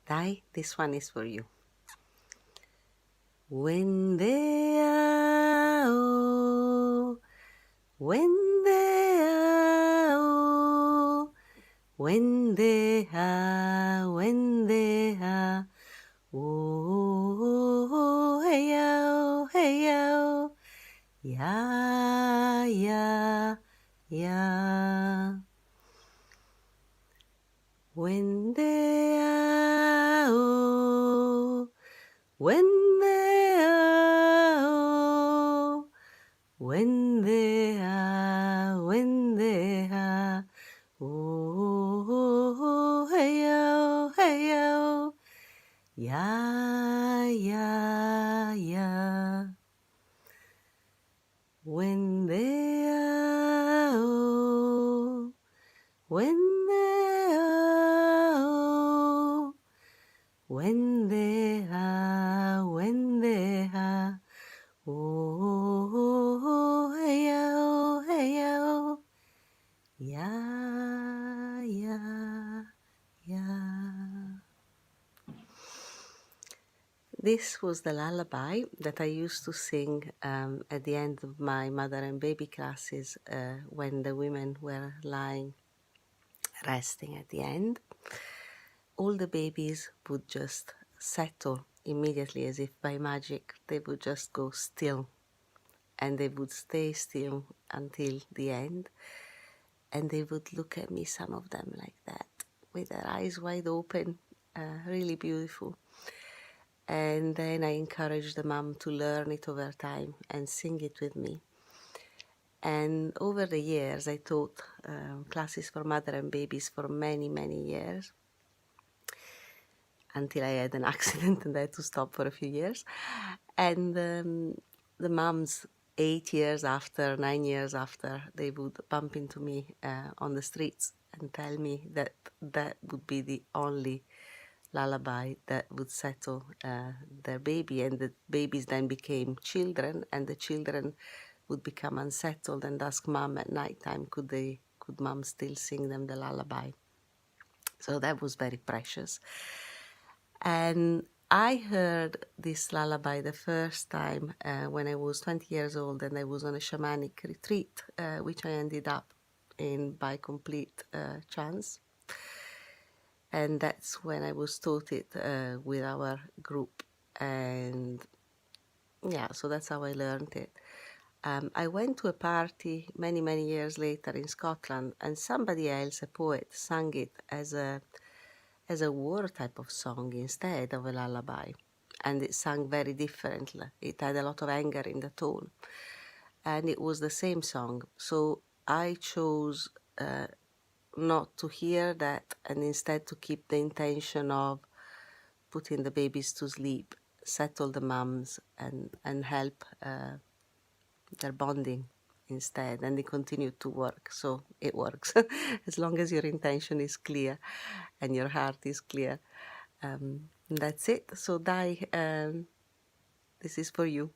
Dai, this one is for you. Wendeao, wendeao, wendeha, wendeha. Oh, hey yo, hey yo, yeah, yeah, yeah. Wendeao, wendeao, wendeha, wendeha. Oh, hey yo, hey yo, yeah, yeah, yeah. Wendeao, wendeao, wendeha, wendeha. Oh, hey yo, hey yo, yeah, yeah, yeah. This was the lullaby that I used to sing at the end of my mother and baby classes when the women were lying resting at the end. All the babies would just settle immediately as if by magic. They would just go still and they would stay still until the end. And they would look at me, some of them like that, with their eyes wide open, really beautiful. And then I encouraged the mom to learn it over time and sing it with me. And over the years, I taught classes for mother and babies for many, many years until I had an accident and I had to stop for a few years. And the moms, 8 years after, 9 years after, they would bump into me on the streets and tell me that that would be the only lullaby that would settle their baby, and the babies then became children, and the children would become unsettled and ask mom at night time, could mom still sing them the lullaby? So that was very precious. And I heard this lullaby the first time when I was 20 years old, and I was on a shamanic retreat, which I ended up in by complete chance. And that's when I was taught it with our group. And yeah, so that's how I learned it. I went to a party many, many years later in Scotland, and somebody else, a poet, sang it as a war type of song instead of a lullaby. And it sang very differently. It had a lot of anger in the tone. And it was the same song. So I chose not to hear that, and instead to keep the intention of putting the babies to sleep, settle the mums, and help their bonding instead. And they continue to work. So it works as long as your intention is clear and your heart is clear. That's it. So Dai, this is for you.